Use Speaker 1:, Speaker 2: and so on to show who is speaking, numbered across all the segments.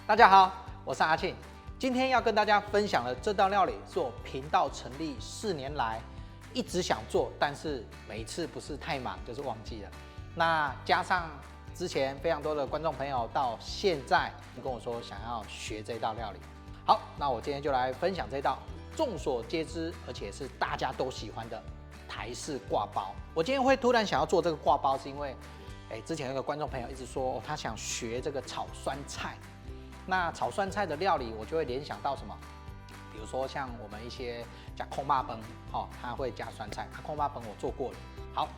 Speaker 1: 大家好，我是阿庆，今天要跟大家分享的这道料理是我频道成立4年来一直想做，但是每一次不是太忙就是忘记了。那加上之前非常多的观众朋友到现在跟我说想要学这道料理，好，那我今天就来分享这道众所皆知而且是大家都喜欢的台式挂包。我今天会突然想要做这个挂包，是因为之前有个观众朋友一直说，他想学这个炒酸菜。那炒酸菜的料理，我就会联想到什么？比如说像我们一些加空霸崩，他会加酸菜。空霸崩我做过了，好，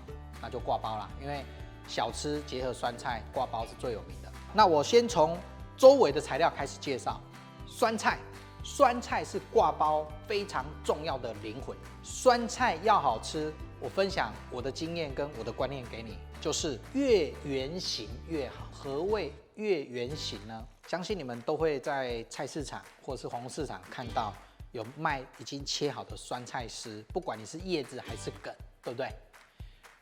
Speaker 1: 那就挂包啦。因为小吃结合酸菜，挂包是最有名的。那我先从周围的材料开始介绍。酸菜，酸菜是挂包非常重要的灵魂。酸菜要好吃，我分享我的经验跟我的观念给你，就是越圆形越好。何谓越圆形呢？相信你们都会在菜市场或是红市场看到有卖已经切好的酸菜丝，不管你是叶子还是梗，对不对？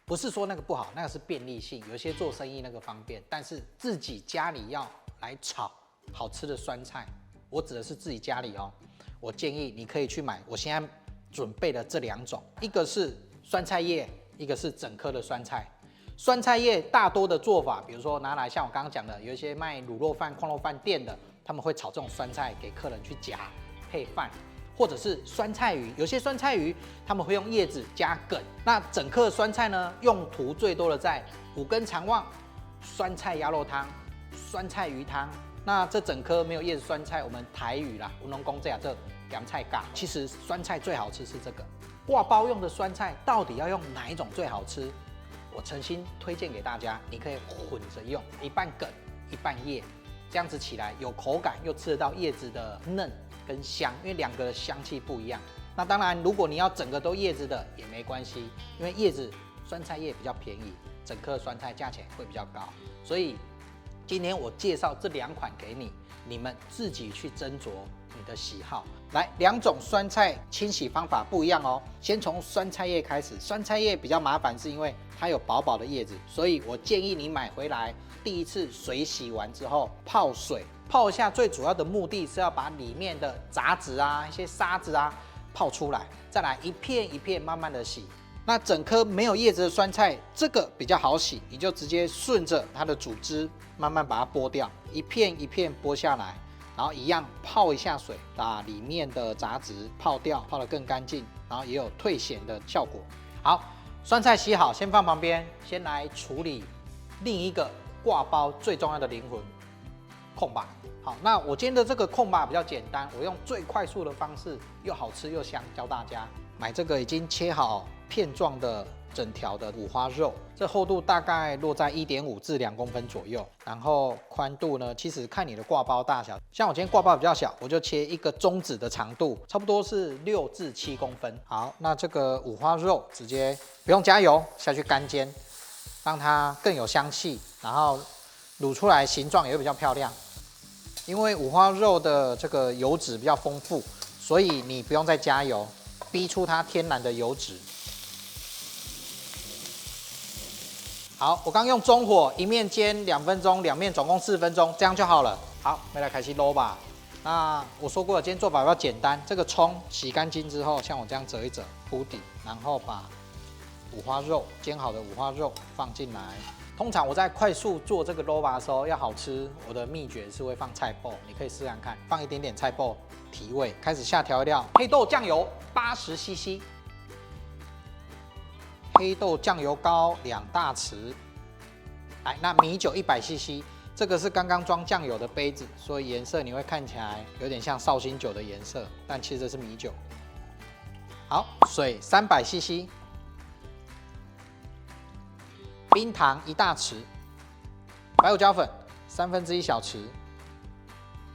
Speaker 1: 不是说那个不好，那个是便利性，有些做生意那个方便，但是自己家里要来炒好吃的酸菜，我指的是自己家里哦。我建议你可以去买我现在准备的这2种，一个是酸菜叶，一个是整颗的酸菜。酸菜叶大多的做法，比如说拿来像我刚刚讲的，有一些卖卤肉饭、矿肉饭店的，他们会炒这种酸菜给客人去夹配饭，或者是酸菜鱼，有些酸菜鱼他们会用叶子加梗。那整颗酸菜呢，用途最多的在5根肠旺、酸菜鸭肉汤、酸菜鱼汤。那这整颗没有叶子酸菜，我们台语啦，吴农公这样这凉菜尬。其实酸菜最好吃是这个挂包用的酸菜，到底要用哪一种最好吃？我诚心推荐给大家，你可以混着用，一半梗一半叶，这样子起来有口感，又吃得到叶子的嫩跟香，因为2个的香气不一样。那当然，如果你要整个都叶子的也没关系，因为叶子酸菜叶比较便宜，整颗酸菜价钱会比较高。所以今天我介绍这2款给你，你们自己去斟酌你的喜好。来，2种酸菜清洗方法不一样哦。先从酸菜叶开始，酸菜叶比较麻烦，是因为它有薄薄的叶子，所以我建议你买回来，第一次水洗完之后泡水，泡一下。最主要的目的是要把里面的杂质啊、一些沙子啊泡出来，再来一片一片慢慢的洗。那整颗没有叶子的酸菜，这个比较好洗，你就直接顺着它的主枝慢慢把它剥掉，一片一片剥下来。然后一样泡一下水，把里面的杂质泡掉，泡得更干净，然后也有退咸的效果。好，酸菜洗好，先放旁边，先来处理另一个挂包最重要的灵魂——控把。好，那我今天的这个控把比较简单，我用最快速的方式，又好吃又香，教大家买这个已经切好片状的整条的五花肉，这厚度大概落在1.5至2公分左右，然后宽度呢，其实看你的挂包大小，像我今天挂包比较小，我就切一个中指的长度，差不多是6至7公分。好，那这个五花肉直接不用加油下去干煎，让它更有香气，然后卤出来形状也会比较漂亮。因为五花肉的这个油脂比较丰富，所以你不用再加油，逼出它天然的油脂。好，我刚用中火一面煎2分钟，2面总共4分钟，这样就好了。好，我们来开始揉吧。那我说过了，今天做法比较简单。这个葱洗干净之后，像我这样折一折铺底，然后把五花肉煎好的五花肉放进来。通常我在快速做这个肉吧的时候，要好吃，我的秘诀是会放菜脯，你可以试看看，放一点点菜脯提味。开始下调料，黑豆酱油80 CC。黑豆酱油膏2大匙，来，那米酒100 CC， 这个是刚刚装酱油的杯子，所以颜色你会看起来有点像绍兴酒的颜色，但其实这是米酒。好，水300 CC， 冰糖1大匙，白胡椒粉1/3小匙。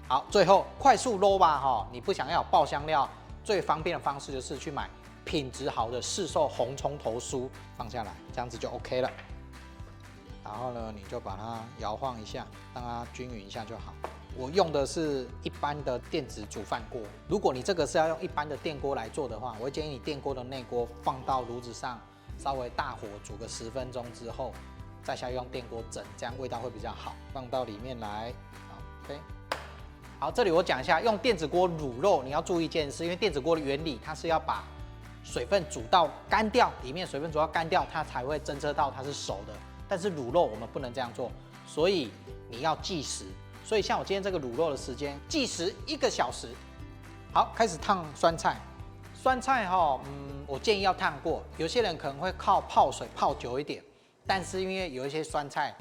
Speaker 1: 好，最后快速揉吧你不想要有爆香料，最方便的方式就是去买品质好的市售红葱头酥，放下来，这样子就 OK 了。然后呢，你就把它摇晃一下，让它均匀一下就好。我用的是一般的电子煮饭锅，如果你这个是要用一般的电锅来做的话，我会建议你电锅的内锅放到炉子上，稍微大火煮个10分钟之后，再下用电锅蒸，这样味道会比较好。放到里面来，好 ，OK。好，这里我讲一下，用电子锅卤肉，你要注意一件事，因为电子锅的原理，它是要把水分煮到干掉，里面水分煮到干掉，它才会侦测到它是熟的。但是卤肉我们不能这样做，所以你要计时。所以像我今天这个卤肉的时间，计时1个小时。好，开始烫酸菜。酸菜我建议要烫过。有些人可能会靠泡水泡久一点，但是因为有一些酸菜，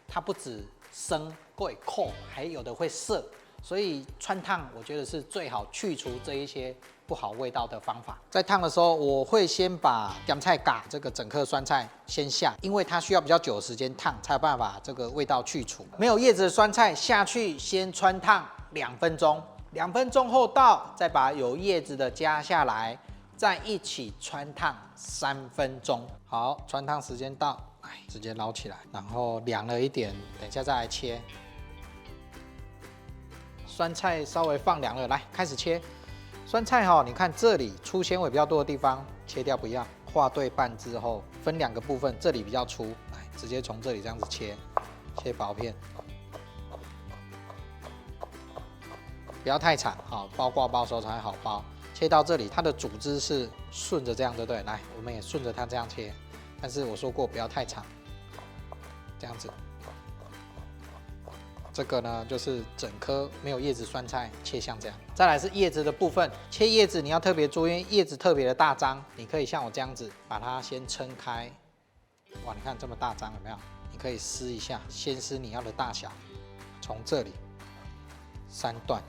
Speaker 1: 它不止生会扣，还有的会涩。所以汆烫，我觉得是最好去除这一些不好味道的方法。在烫的时候，我会先把香菜嘎这个整颗酸菜先下，因为它需要比较久的时间烫，才有办法这个味道去除。没有叶子的酸菜下去先汆烫2分钟，2分钟后到，再把有叶子的加下来，再一起汆烫3分钟。好，汆烫时间到，直接捞起来，然后凉了一点，等一下再来切。酸菜稍微放凉了，来开始切。酸菜你看这里粗纤维比较多的地方切掉不要，划对半之后分2个部分，这里比较粗，来直接从这里这样子切，切薄片，不要太长，包挂包时候才好包。切到这里，它的组织是顺着这样，对不对？来，我们也顺着它这样切，但是我说过不要太长，这样子。这个呢，就是整颗没有叶子酸菜切像这样。再来是叶子的部分，切叶子你要特别注意，因为叶子特别的大张，你可以像我这样子把它先撑开。哇，你看这么大张有没有？你可以撕一下，先撕你要的大小，从这里3段。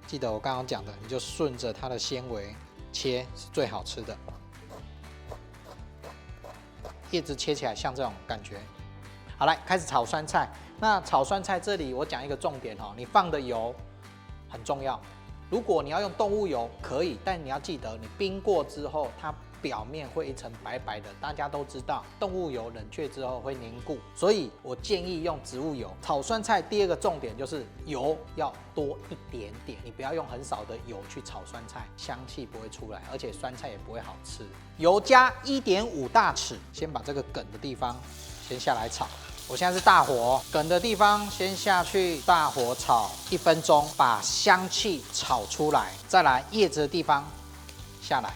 Speaker 1: 记得我刚刚讲的，你就顺着它的纤维切是最好吃的。叶子切起来像这种感觉。好，来开始炒酸菜。那炒酸菜这里我讲一个重点你放的油很重要。如果你要用动物油可以，但你要记得你冰过之后，它表面会一层白白的。大家都知道，动物油冷却之后会凝固，所以我建议用植物油。炒酸菜第2个重点就是油要多一点点，你不要用很少的油去炒酸菜，香气不会出来，而且酸菜也不会好吃。油加1.5大匙，先把这个梗的地方先下来炒。我现在是大火，梗的地方先下去，大火炒1分钟，把香气炒出来。再来叶子的地方下来。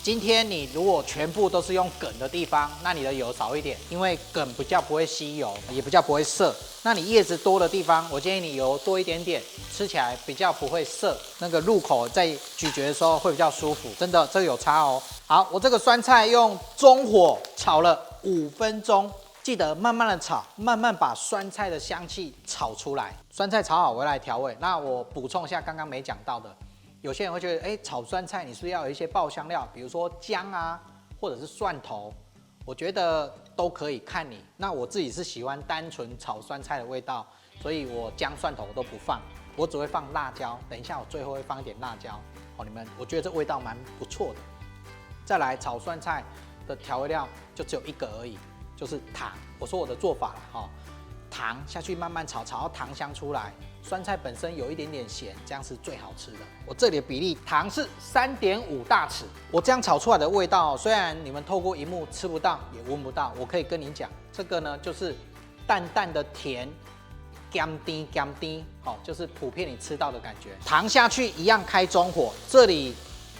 Speaker 1: 今天你如果全部都是用梗的地方，那你的油少一点，因为梗比较不会吸油，也比较不会涩。那你叶子多的地方，我建议你油多一点点，吃起来比较不会涩，那个入口在咀嚼的时候会比较舒服。真的，这个有差哦。好，我这个酸菜用中火炒了5分钟，记得慢慢的炒，慢慢把酸菜的香气炒出来。酸菜炒好，我来调味。那我补充一下刚刚没讲到的。有些人会觉得，炒酸菜你是不是要有一些爆香料，比如说姜啊，或者是蒜头？我觉得都可以，看你。那我自己是喜欢单纯炒酸菜的味道，所以我姜蒜头我都不放，我只会放辣椒。等一下我最后会放一点辣椒，我觉得这味道蛮不错的。再来炒酸菜的调味料就只有1个而已，就是糖。我说我的做法了糖下去慢慢炒，炒到糖香出来。酸菜本身有一点点咸，这样是最好吃的。我这里的比例，糖是3.5大匙。我这样炒出来的味道，虽然你们透过萤幕吃不到，也闻不到，我可以跟你讲，这个呢就是淡淡的甜，甘甜，就是普遍你吃到的感觉。糖下去一样开中火，这里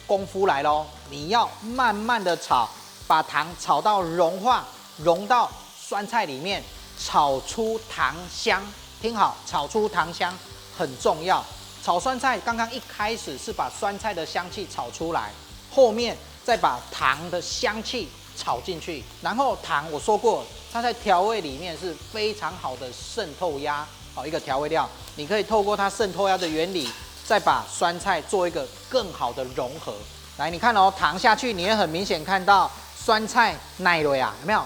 Speaker 1: 功夫来咯，你要慢慢的炒，把糖炒到融化，融到酸菜里面，炒出糖香。听好，炒出糖香很重要。炒酸菜刚刚一开始是把酸菜的香气炒出来，后面再把糖的香气炒进去。然后糖我说过，它在调味里面是非常好的渗透压，一个调味料。你可以透过它渗透压的原理，再把酸菜做一个更好的融合。来，你看糖下去，你也很明显看到酸菜奶了呀，有没有？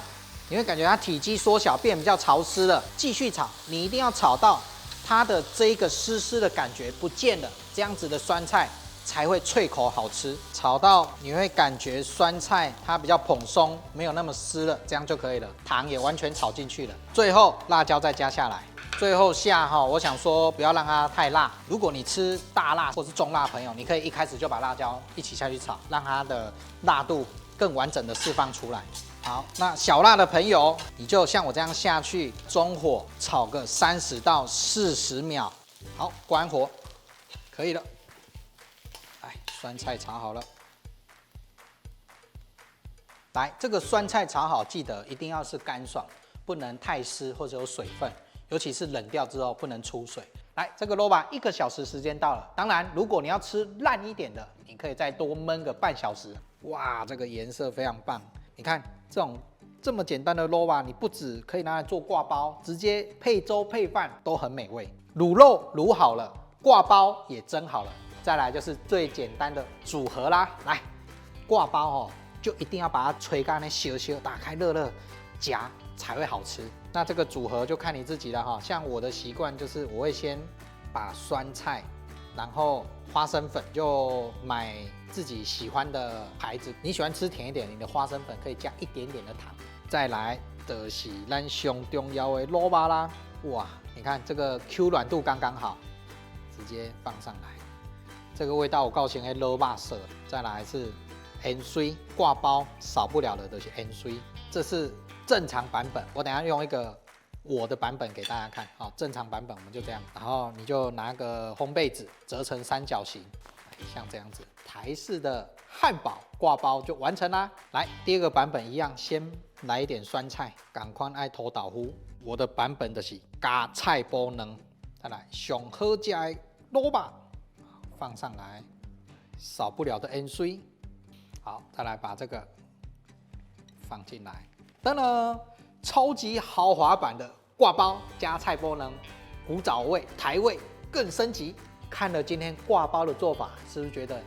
Speaker 1: 你会感觉它体积缩小，变比较潮湿了。继续炒，你一定要炒到它的这一个湿湿的感觉不见了，这样子的酸菜才会脆口好吃。炒到你会感觉酸菜它比较蓬松，没有那么湿了，这样就可以了。糖也完全炒进去了，最后辣椒再加下来。最后下我想说不要让它太辣。如果你吃大辣或是中辣朋友，你可以一开始就把辣椒一起下去炒，让它的辣度更完整的释放出来。好，那小辣的朋友，你就像我这样下去，中火炒个30到40秒。好，关火，可以了。来，酸菜炒好了。来，这个酸菜炒好，记得一定要是干爽，不能太湿或者有水分，尤其是冷掉之后不能出水。来，这个肉吧，1个小时时间到了。当然，如果你要吃烂一点的，你可以再多焖个半小时。哇，这个颜色非常棒。你看这种这么简单的肉吧，你不止可以拿来做挂包，直接配粥配饭都很美味。卤肉卤好了，挂包也蒸好了，再来就是最简单的组合啦。来，挂包哦，就一定要把它吹干，修修，打开热热夹才会好吃。那这个组合就看你自己了哈。像我的习惯就是我会先把酸菜，然后花生粉就买自己喜欢的牌子，你喜欢吃甜一点，你的花生粉可以加一点点的糖。再来的是咱上重要的萝卜啦，哇，你看这个 Q 软度刚刚好，直接放上来，这个味道我告诉你，萝卜色。再来是盐水挂包，少不了的都是盐水，这是正常版本。我等一下用一个我的版本给大家看，好，正常版本我们就这样，然后你就拿个烘焙纸折成三角形，像这样子，台式的汉堡挂包就完成啦。来，第二个版本一样，先来一点酸菜，赶快爱土豆腐。我的版本就是加菜脯卵，再来上好吃的萝卜放上来，少不了的盐水。好，再来把这个放进来，噔噔，超级豪华版的挂包加菜脯卵，古早味、台味更升级。看了今天挂包的做法，是不是觉得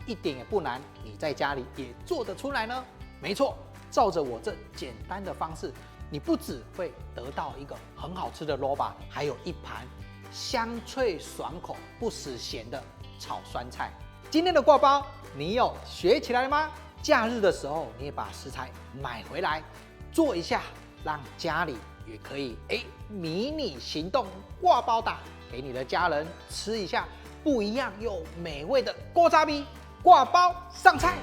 Speaker 1: 一点也不难？你在家里也做得出来呢？没错，照着我这简单的方式，你不只会得到一个很好吃的萝卜，还有一盘香脆爽口、不死咸的炒酸菜。今天的挂包你有学起来了吗？假日的时候你也把食材买回来做一下，让家里也可以迷你行动挂包打，给你的家人吃一下不一样又美味的锅渣米挂包上菜。